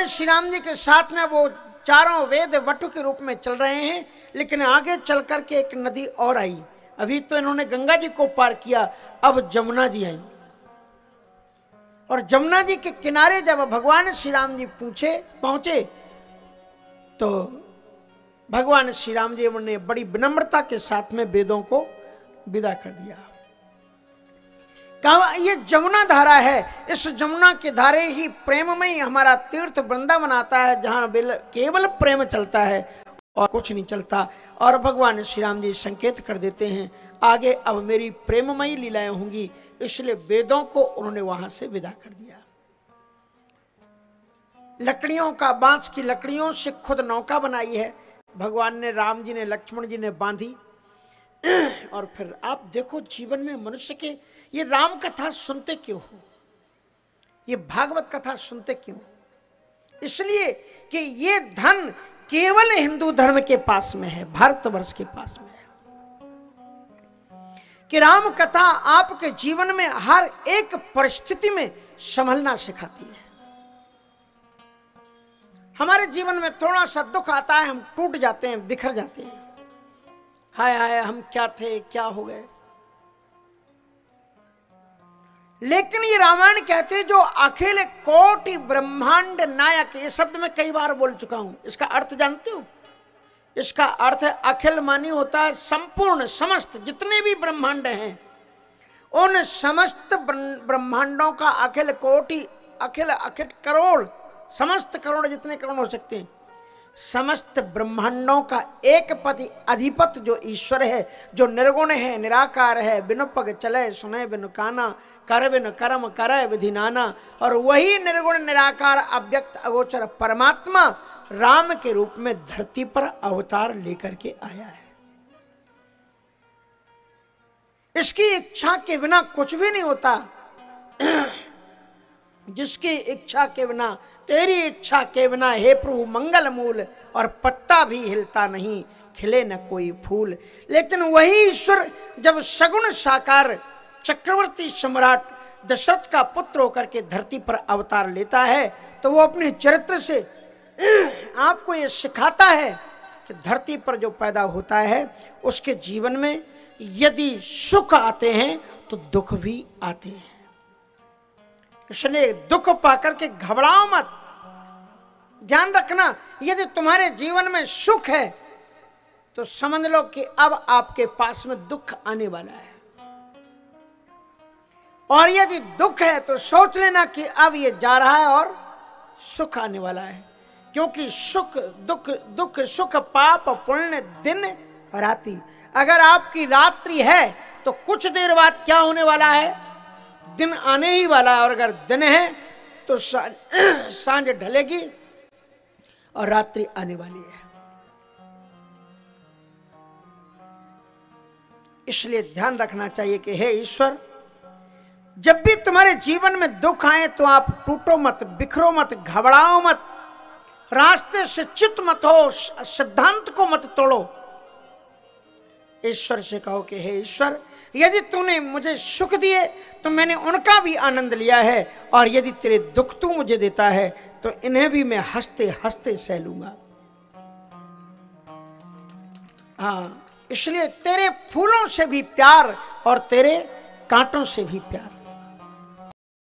भगवान श्री राम जी के साथ में वो चारों वेद वटु के रूप में चल रहे हैं, लेकिन आगे चल करके एक नदी और आई। अभी तो इन्होंने गंगा जी को पार किया, अब जमुना जी आई। और जमुना जी के किनारे जब भगवान श्री राम जी पहुंचे तो भगवान श्री राम जी ने बड़ी विनम्रता के साथ में वेदों को विदा कर दिया। कहा ये जमुना धारा है, इस जमुना के धारे ही प्रेममय हमारा तीर्थ वृंदावन आता है, जहां केवल प्रेम चलता है और कुछ नहीं चलता। और भगवान श्री राम जी संकेत कर देते हैं आगे अब मेरी प्रेममयी लीलाएं होंगी, इसलिए वेदों को उन्होंने वहां से विदा कर दिया। लकड़ियों का, बांस की लकड़ियों से खुद नौका बनाई है भगवान ने, राम जी ने, लक्ष्मण जी ने बांधी। और फिर आप देखो जीवन में मनुष्य के, ये राम कथा सुनते क्यों हो, ये भागवत कथा सुनते क्यों? इसलिए कि ये धन केवल हिंदू धर्म के पास में है, भारतवर्ष के पास में है। कि राम कथा आपके जीवन में हर एक परिस्थिति में संभलना सिखाती है। हमारे जीवन में थोड़ा सा दुख आता है, हम टूट जाते हैं, बिखर जाते हैं, हाय हाय हम क्या थे, क्या हो गए। लेकिन ये रामायण कहते हैं जो अखिल कोटि ब्रह्मांड नायक, ये शब्द मैं कई बार बोल चुका हूं, इसका अर्थ जानते हो? इसका अर्थ है अखिल मानी होता है संपूर्ण, समस्त जितने भी ब्रह्मांड हैं, उन समस्त ब्रह्मांडों का अखिल कोटि, अखिल करोड़, समस्त करोड़ जितने करोड़ हो सकते हैं, समस्त ब्रह्मांडों का एक पति अधिपत जो ईश्वर है, जो निर्गुण है, निराकार है, बिनु पग चले सुने बिनु काना, कर बिनु कर्म करे विधि नाना। और वही निर्गुण निराकार अव्यक्त अगोचर परमात्मा राम के रूप में धरती पर अवतार लेकर के आया है। इसकी इच्छा के बिना कुछ भी नहीं होता। जिसकी इच्छा के बिना, तेरी इच्छा के बिना हे प्रभु मंगल मूल, और पत्ता भी हिलता नहीं, खिले न कोई फूल। लेकिन वही ईश्वर जब सगुण साकार चक्रवर्ती सम्राट दशरथ का पुत्र होकर के धरती पर अवतार लेता है, तो वो अपने चरित्र से आपको ये सिखाता है कि धरती पर जो पैदा होता है उसके जीवन में यदि सुख आते हैं तो दुख भी आते हैं। इसलिए दुख पाकर के घबराओ मत। ध्यान रखना, यदि तुम्हारे जीवन में सुख है तो समझ लो कि अब आपके पास में दुख आने वाला है, और यदि दुख है तो सोच लेना कि अब ये जा रहा है और सुख आने वाला है। क्योंकि सुख दुख, दुख सुख पाप पुण्य दिन रात्रि। अगर आपकी रात्रि है तो कुछ देर बाद क्या होने वाला है? दिन आने ही वाला है। और अगर दिन है तो सांझ ढलेगी और रात्रि आने वाली है। इसलिए ध्यान रखना चाहिए कि हे ईश्वर, जब भी तुम्हारे जीवन में दुख आए तो आप टूटो मत, बिखरो मत, घबराओ मत, रास्ते से चित मत हो, सिद्धांत को मत तोड़ो। ईश्वर से कहो कि हे ईश्वर, यदि तूने मुझे सुख दिए तो मैंने उनका भी आनंद लिया है, और यदि तेरे दुख तू मुझे देता है तो इन्हें भी मैं हंसते हंसते सह लूंगा। हाँ, इसलिए तेरे फूलों से भी प्यार और तेरे कांटों से भी प्यार।